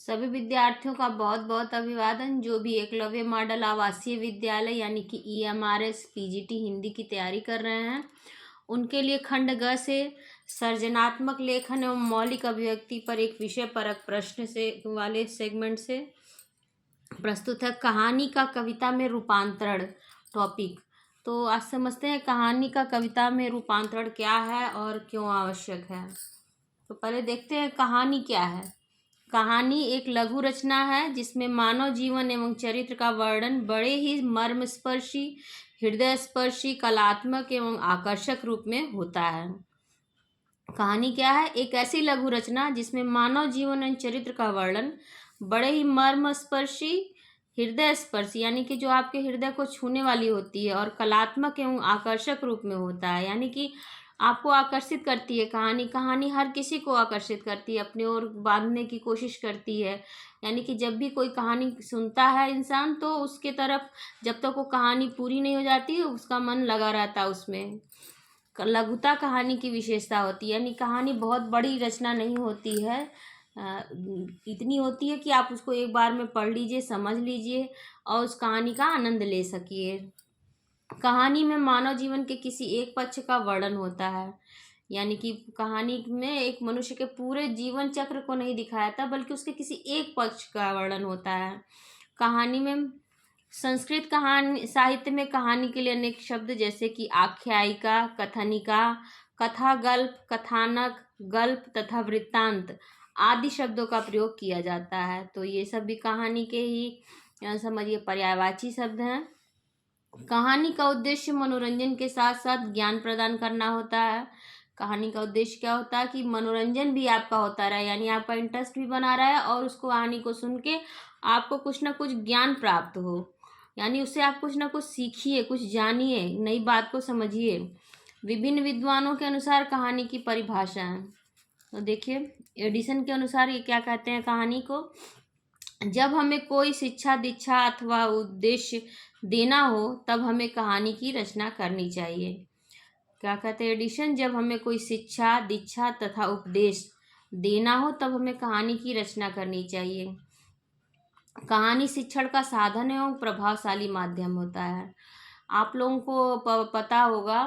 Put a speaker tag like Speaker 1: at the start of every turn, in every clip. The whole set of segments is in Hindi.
Speaker 1: सभी विद्यार्थियों का बहुत बहुत अभिवादन। जो भी एकलव्य मॉडल आवासीय विद्यालय यानी कि EMRS PGT हिंदी की तैयारी कर रहे हैं, उनके लिए खंड ग से सर्जनात्मक लेखन एवं मौलिक अभिव्यक्ति पर एक विषय परक प्रश्न से वाले सेगमेंट से प्रस्तुत है कहानी का कविता में रूपांतरण टॉपिक। तो आज समझते हैं कहानी का कविता में रूपांतरण क्या है और क्यों आवश्यक है। तो पहले देखते हैं कहानी क्या है। कहानी एक लघु रचना है जिसमें मानव जीवन एवं चरित्र का वर्णन बड़े ही मर्मस्पर्शी, हृदय स्पर्शी, कलात्मक एवं आकर्षक रूप में होता है। कहानी क्या है? एक ऐसी लघु रचना जिसमें मानव जीवन एवं चरित्र का वर्णन बड़े ही मर्मस्पर्शी, हृदय स्पर्शी यानी कि जो आपके हृदय को छूने वाली होती है, और कलात्मक एवं आकर्षक रूप में होता है, यानी कि आपको आकर्षित करती है। कहानी हर किसी को आकर्षित करती है, अपनी ओर बांधने की कोशिश करती है। यानी कि जब भी कोई कहानी सुनता है इंसान, तो उसके तरफ जब तक वो कहानी पूरी नहीं हो जाती उसका मन लगा रहता है उसमें। लघुता कहानी की विशेषता होती है, यानी कहानी बहुत बड़ी रचना नहीं होती है, इतनी होती है कि आप उसको एक बार में पढ़ लीजिए, समझ लीजिए और उस कहानी का आनंद ले सकिए। कहानी में मानव जीवन के किसी एक पक्ष का वर्णन होता है, यानी कि कहानी में एक मनुष्य के पूरे जीवन चक्र को नहीं दिखाया था, बल्कि उसके किसी एक पक्ष का वर्णन होता है। कहानी में संस्कृत कहानी साहित्य में कहानी के लिए अनेक शब्द जैसे कि आख्यायिका, कथनिका, कथा, गल्प, कथानक, गल्प तथा वृत्तांत आदि शब्दों का प्रयोग किया जाता है। तो ये सब भी कहानी के ही समझिए पर्यायवाची शब्द हैं। कहानी का उद्देश्य मनोरंजन के साथ साथ ज्ञान प्रदान करना होता है। कहानी का उद्देश्य क्या होता है कि मनोरंजन भी आपका होता रहे, यानी आपका इंटरेस्ट भी बना रहे और उसको कहानी को सुन के आपको कुछ ना कुछ ज्ञान प्राप्त हो, यानी उससे आप कुछ ना कुछ सीखिए, कुछ जानिए, नई बात को समझिए। विभिन्न विद्वानों के अनुसार कहानी की परिभाषा है। तो देखिए एडिसन के अनुसार ये क्या कहते हैं कहानी को। जब हमें कोई शिक्षा, दीक्षा अथवा उद्देश्य देना हो तब हमें कहानी की रचना करनी चाहिए। क्या कहते हैं एडिशन? जब हमें कोई शिक्षा, दीक्षा तथा उपदेश देना हो तब हमें कहानी की रचना करनी चाहिए। कहानी शिक्षण का साधन एवं प्रभावशाली माध्यम होता है। आप लोगों को पता होगा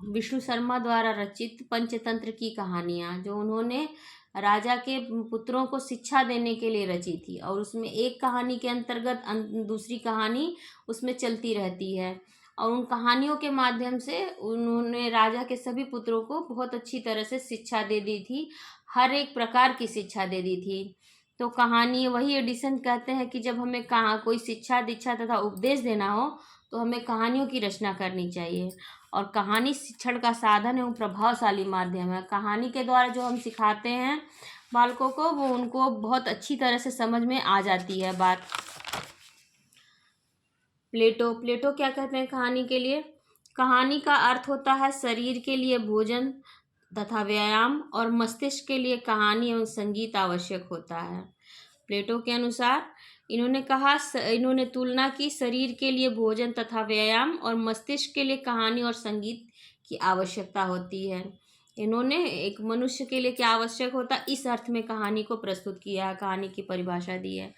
Speaker 1: विष्णु शर्मा द्वारा रचित पंचतंत्र की कहानियाँ, जो उन्होंने राजा के पुत्रों को शिक्षा देने के लिए रची थी, और उसमें एक कहानी के अंतर्गत दूसरी कहानी उसमें चलती रहती है, और उन कहानियों के माध्यम से उन्होंने राजा के सभी पुत्रों को बहुत अच्छी तरह से शिक्षा दे दी थी, हर एक प्रकार की शिक्षा दे दी थी। तो कहानी वही एडिसन कहते हैं कि जब हमें कहाँ कोई शिक्षा, दीक्षा तथा उपदेश देना हो तो हमें कहानियों की रचना करनी चाहिए। और कहानी शिक्षण का साधन एवं प्रभावशाली माध्यम है। कहानी के द्वारा जो हम सिखाते हैं बालकों को, वो उनको बहुत अच्छी तरह से समझ में आ जाती है बात। प्लेटो क्या कहते हैं कहानी के लिए? कहानी का अर्थ होता है शरीर के लिए भोजन तथा व्यायाम, और मस्तिष्क के लिए कहानी एवं संगीत आवश्यक होता है। प्लेटो के अनुसार इन्होंने तुलना की शरीर के लिए भोजन तथा व्यायाम और मस्तिष्क के लिए कहानी और संगीत की आवश्यकता होती है। इन्होंने एक मनुष्य के लिए क्या आवश्यक होता है इस अर्थ में कहानी को प्रस्तुत किया है, कहानी की परिभाषा दी है।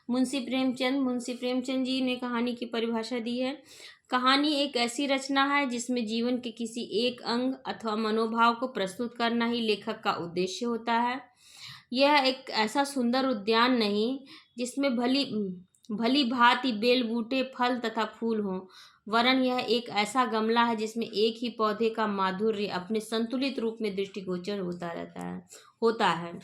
Speaker 1: मुंशी प्रेमचंद जी ने कहानी की परिभाषा दी है। कहानी एक ऐसी रचना है जिसमें जीवन के किसी एक अंग अथवा मनोभाव को प्रस्तुत करना ही लेखक का उद्देश्य होता है। यह एक ऐसा सुंदर उद्यान नहीं जिसमें भली भली भांति बेल, बूटे, फल तथा फूल हों, वरन यह एक ऐसा गमला है जिसमें एक ही पौधे का माधुर्य अपने संतुलित रूप में दृष्टिगोचर होता है।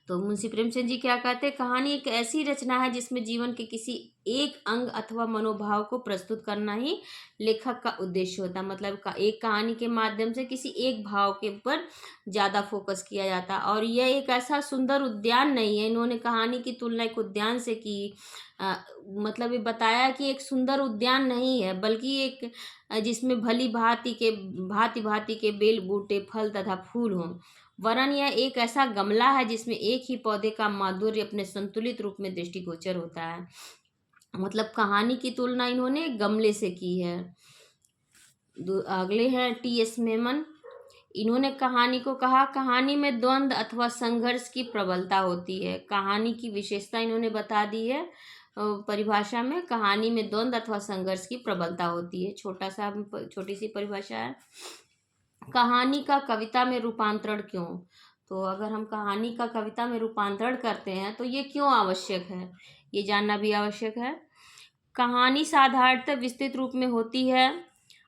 Speaker 1: तो मुंशी प्रेमचंद जी क्या कहते हैं? कहानी एक ऐसी रचना है जिसमें जीवन के किसी एक अंग अथवा मनोभाव को प्रस्तुत करना ही लेखक का उद्देश्य होता है। मतलब एक कहानी के माध्यम से किसी एक भाव के ऊपर ज़्यादा फोकस किया जाता है। और यह एक ऐसा सुंदर उद्यान नहीं है, इन्होंने कहानी की तुलना एक उद्यान से की। मतलब ये बताया कि एक सुंदर उद्यान नहीं है, बल्कि एक जिसमें भांति भांति के बेल, बूटे, फल तथा फूल हों, वरन यह एक ऐसा गमला है जिसमें एक ही पौधे का माधुर्य अपने संतुलित रूप में दृष्टिगोचर होता है। मतलब कहानी की तुलना इन्होंने गमले से की है। अगले हैं TS मेमन। इन्होंने कहानी को कहा, कहानी में द्वंद्व अथवा संघर्ष की प्रबलता होती है। कहानी की विशेषता इन्होंने बता दी है परिभाषा में, कहानी में द्वंद्व अथवा संघर्ष की प्रबलता होती है। छोटी सी परिभाषा है। कहानी का कविता में रूपांतरण क्यों? तो अगर हम कहानी का कविता में रूपांतरण करते हैं तो ये क्यों आवश्यक है, ये जानना भी आवश्यक है। कहानी साधारणतः विस्तृत रूप में होती है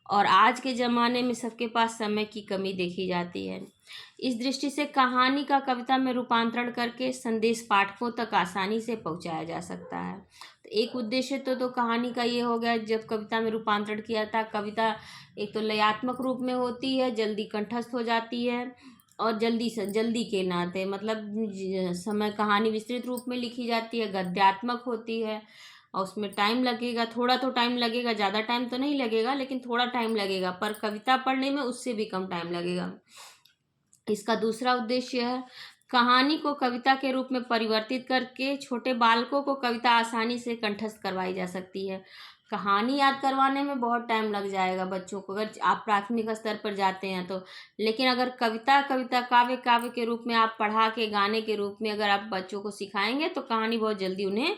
Speaker 1: और आज के ज़माने में सबके पास समय की कमी देखी जाती है। इस दृष्टि से कहानी का कविता में रूपांतरण करके संदेश पाठकों तक आसानी से पहुंचाया जा सकता है। तो एक उद्देश्य तो कहानी का ये हो गया, जब कविता में रूपांतरण किया था। कविता एक तो लयात्मक रूप में होती है, जल्दी कंठस्थ हो जाती है और जल्दी के नाते मतलब समय कहानी विस्तृत रूप में लिखी जाती है, गद्यात्मक होती है और उसमें टाइम लगेगा, थोड़ा तो टाइम लगेगा, ज़्यादा टाइम तो नहीं लगेगा लेकिन थोड़ा टाइम लगेगा, पर कविता पढ़ने में उससे भी कम टाइम लगेगा। इसका दूसरा उद्देश्य है कहानी को कविता के रूप में परिवर्तित करके छोटे बालकों को कविता आसानी से कंठस्थ करवाई जा सकती है। कहानी याद करवाने में बहुत टाइम लग जाएगा बच्चों को, अगर आप प्राथमिक स्तर पर जाते हैं तो। लेकिन अगर कविता काव्य के रूप में आप पढ़ा के गाने के रूप में अगर आप बच्चों को सिखाएंगे तो कहानी बहुत जल्दी उन्हें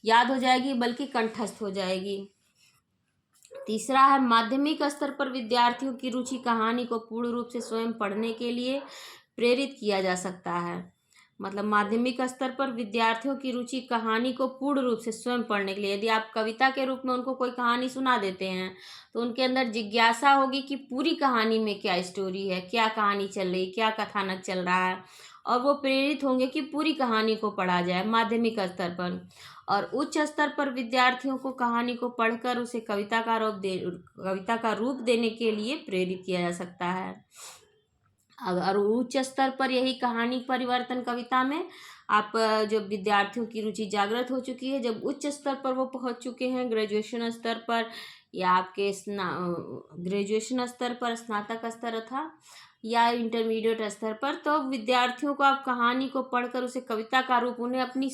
Speaker 1: याद हो जाएगी, बल्कि कंठस्थ हो जाएगी। तीसरा है माध्यमिक स्तर पर विद्यार्थियों की रुचि कहानी को पूर्ण रूप से स्वयं पढ़ने के लिए प्रेरित किया जा सकता है। मतलब माध्यमिक स्तर पर विद्यार्थियों की रुचि कहानी को पूर्ण रूप से स्वयं पढ़ने के लिए, यदि आप कविता के रूप में उनको कोई कहानी सुना देते हैं तो उनके अंदर जिज्ञासा होगी कि पूरी कहानी में क्या स्टोरी है, क्या कहानी चल रही, क्या कथानक चल रहा है, और वो प्रेरित होंगे कि पूरी कहानी को पढ़ा जाए माध्यमिक स्तर पर। और उच्च स्तर पर विद्यार्थियों को कहानी को पढ़कर उसे कविता का रूप देने के लिए प्रेरित किया जा सकता है। अगर उच्च स्तर पर यही कहानी परिवर्तन कविता में आप जो विद्यार्थियों की रुचि जागृत हो चुकी है, जब उच्च स्तर पर वो पहुंच चुके हैं, ग्रेजुएशन स्तर पर या आपके ग्रेजुएशन स्तर पर, स्नातक स्तर था या इंटरमीडिएट स्तर पर, तो विद्यार्थियों को आप कहानी को पढ़कर उसे कविता का रूप, उन्हें अपनी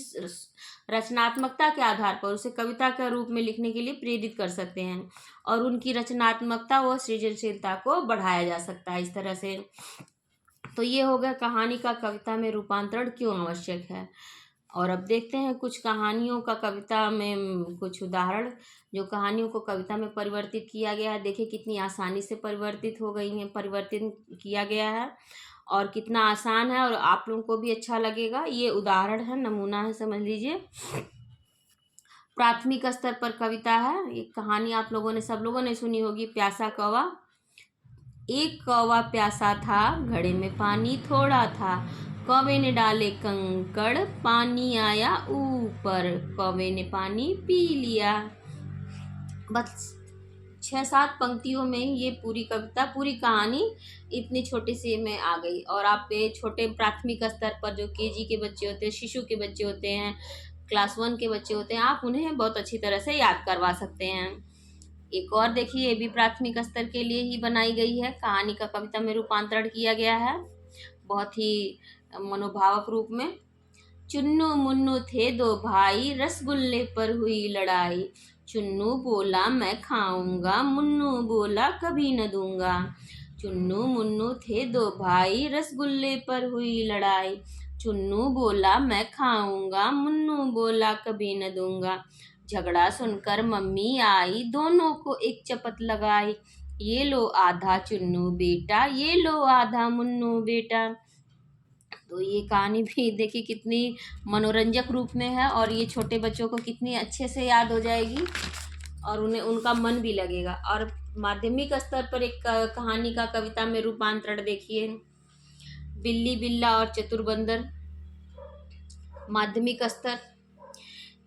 Speaker 1: रचनात्मकता के आधार पर उसे कविता के रूप में लिखने के लिए प्रेरित कर सकते हैं और उनकी रचनात्मकता व सृजनशीलता को बढ़ाया जा सकता है इस तरह से। तो ये हो गया कहानी का कविता में रूपांतरण क्यों आवश्यक है। और अब देखते हैं कुछ कहानियों का कविता में कुछ उदाहरण, जो कहानियों को कविता में परिवर्तित किया गया है। देखिए कितनी आसानी से परिवर्तित हो गई हैं, परिवर्तित किया गया है और कितना आसान है और आप लोगों को भी अच्छा लगेगा। ये उदाहरण है, नमूना है, समझ लीजिए। प्राथमिक स्तर पर कविता है, एक कहानी आप लोगों ने, सब लोगों ने सुनी होगी, प्यासा कौवा। एक कौवा प्यासा था, घड़े में पानी थोड़ा था, कौवे ने डाले कंकड़, पानी आया ऊपर, कौवे ने पानी पी लिया। बस 6-7 पंक्तियों में ये पूरी कविता, पूरी कहानी इतनी छोटी सी में आ गई। और आप छोटे प्राथमिक स्तर पर जो केजी के बच्चे होते हैं, शिशु के बच्चे होते हैं, क्लास 1 के बच्चे होते हैं, आप उन्हें बहुत अच्छी तरह से याद करवा सकते हैं। एक और देखिए, ये भी प्राथमिक स्तर के लिए ही बनाई गई है, कहानी का कविता में रूपांतरण किया गया है बहुत ही मनोभावक रूप में। चुन्नू मुन्नू थे दो भाई, रसगुल्ले पर हुई लड़ाई, चुन्नू बोला मैं खाऊंगा, मुन्नू बोला कभी न दूंगा। चुन्नू मुन्नू थे दो भाई, रसगुल्ले पर हुई लड़ाई, चुन्नू बोला मैं खाऊंगा, मुन्नू बोला कभी न दूंगा। झगड़ा सुनकर मम्मी आई, दोनों को एक चपत लगाई, ये लो आधा चुन्नू बेटा, ये लो आधा मुन्नू बेटा। तो ये कहानी भी देखिए कितनी मनोरंजक रूप में है और ये छोटे बच्चों को कितनी अच्छे से याद हो जाएगी और उन्हें उनका मन भी लगेगा। और माध्यमिक स्तर पर एक कहानी का कविता में रूपांतरण देखिए, बिल्ली बिल्ला और चतुर बंदर। माध्यमिक स्तर।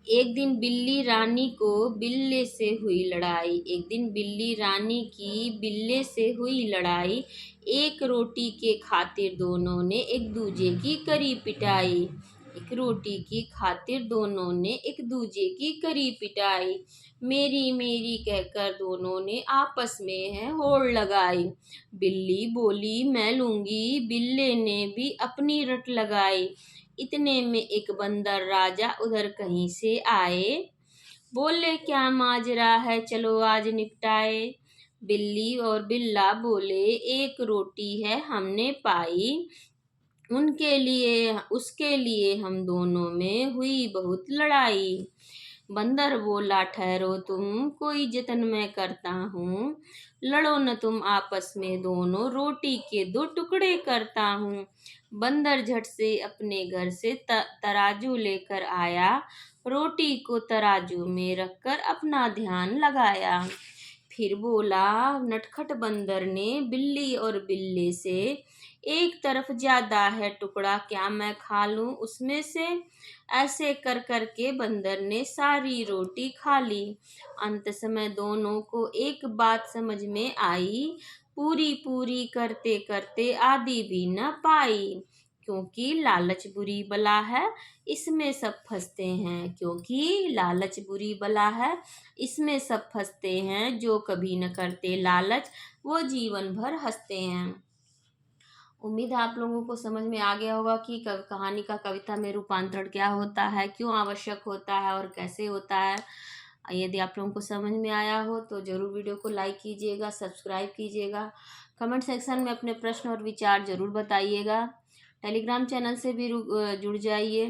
Speaker 1: एक दिन बिल्ली रानी को बिल्ले से हुई लड़ाई, एक दिन बिल्ली रानी की बिल्ले से हुई लड़ाई, एक रोटी के खातिर दोनों ने एक दूजे की करी पिटाई, एक रोटी की खातिर दोनों ने एक दूजे की करी पिटाई, मेरी मेरी कहकर दोनों ने आपस में है होड़ लगाई, बिल्ली बोली मैं लूंगी, बिल्ले ने भी अपनी रट लगाई, इतने में एक बंदर राजा उधर कहीं से आए, बोले क्या माजरा है चलो आज निपटाए, बिल्ली और बिल्ला बोले, एक रोटी है हमने पाई, उसके लिए हम दोनों में हुई बहुत लड़ाई। बंदर बोला, ठहरो तुम, कोई जतन मैं करता हूँ, लड़ो न तुम आपस में दोनों, रोटी के दो टुकड़े करता हूँ। बंदर झट से अपने घर से तराजू लेकर आया, रोटी को तराजू में रखकर अपना ध्यान लगाया। फिर बोला नटखट बंदर ने बिल्ली और बिल्ली से, एक तरफ ज्यादा है टुकड़ा, क्या मैं खा लूं उसमें से? ऐसे कर कर के बंदर ने सारी रोटी खा ली। अंत समय दोनों को एक बात समझ में आई, पूरी पूरी करते करते आधी भी न पाई। क्योंकि लालच बुरी बला है, इसमें सब फंसते हैं। क्योंकि लालच बुरी बला है, इसमें सब फंसते हैं। जो कभी न करते लालच, वो जीवन भर हंसते हैं। उम्मीद है आप लोगों को समझ में आ गया होगा कि कहानी का कविता में रूपांतरण क्या होता है, क्यों आवश्यक होता है और कैसे होता है। यदि आप लोगों को समझ में आया हो तो ज़रूर वीडियो को लाइक कीजिएगा, सब्सक्राइब कीजिएगा, कमेंट सेक्शन में अपने प्रश्न और विचार ज़रूर बताइएगा। टेलीग्राम चैनल से भी जुड़ जाइए।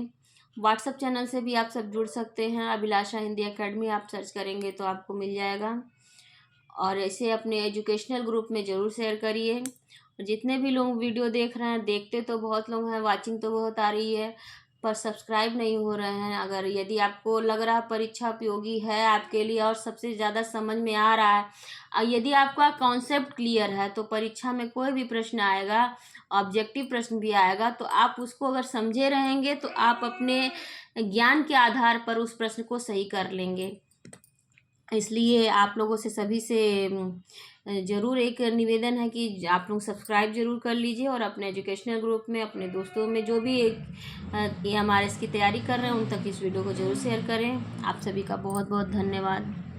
Speaker 1: व्हाट्सएप चैनल से भी आप सब जुड़ सकते हैं, अभिलाषा हिंदी एकेडमी आप सर्च करेंगे तो आपको मिल जाएगा। और इसे अपने एजुकेशनल ग्रुप में ज़रूर शेयर करिए। जितने भी लोग वीडियो देख रहे हैं, देखते तो बहुत लोग हैं, वाचिंग तो बहुत आ रही है, पर सब्सक्राइब नहीं हो रहे हैं। अगर यदि आपको लग रहा है परीक्षा उपयोगी है आपके लिए और सबसे ज़्यादा समझ में आ रहा है, यदि आपका कॉन्सेप्ट क्लियर है, तो परीक्षा में कोई भी प्रश्न आएगा, ऑब्जेक्टिव प्रश्न भी आएगा, तो आप उसको अगर समझे रहेंगे तो आप अपने ज्ञान के आधार पर उस प्रश्न को सही कर लेंगे। इसलिए आप लोगों से सभी से ज़रूर एक निवेदन है कि आप लोग सब्सक्राइब ज़रूर कर लीजिए और अपने एजुकेशनल ग्रुप में अपने दोस्तों में जो भी ये हमारे इसकी तैयारी कर रहे हैं उन तक इस वीडियो को ज़रूर शेयर करें। आप सभी का बहुत बहुत धन्यवाद।